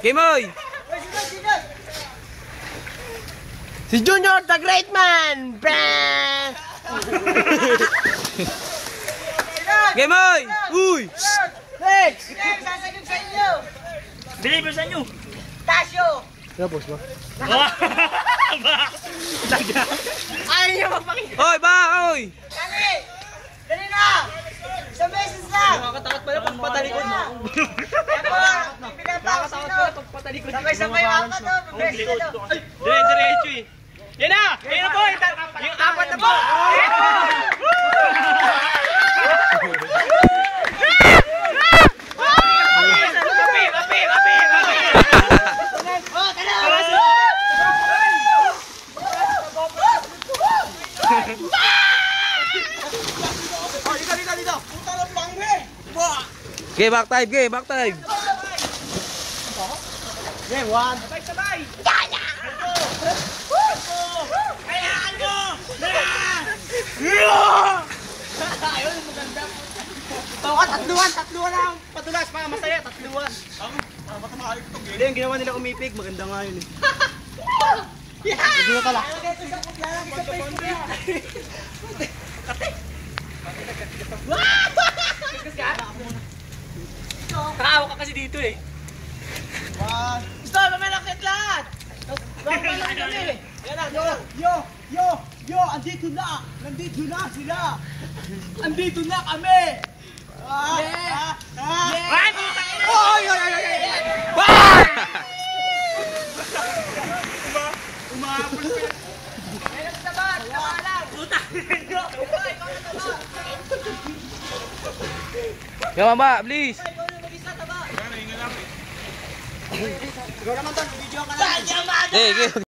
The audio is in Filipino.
Game oy! Si Junior the Great Man! Game oy! Uy! Next! Sasagin sa inyo! Deliver sa inyo! Tasyo! Tapos ba? Ayaw niyo magpakita! Oy, ba! Oy! Dali! Dali na! Isang beses lang! Nakakatakot pala pag patalikod mo. Pagpatalikod. Sabay-sabay ako to. Pag-beses na to. Diretso eh. Yan na! Yan na po! Yung apat na po! Okay, back time, okay, back time. Game 1. Sabay-sabay! Tatluan lang. Patulas para masaya, tatluan. Hindi, yung ginawa nila umipig, maganda nga yun eh. Hindi na pala. Kakawa ka kasi dito eh. Gusto, mamalakit lahat! Mamalakit kami! Yo! Andito na! Nandito na sila! Andito na kami! Ay! Putang ina! Oy! Umabol ko yan. Putang ina! Come on, ba, please. Ikaw naman to, video ka na. Hey, okay.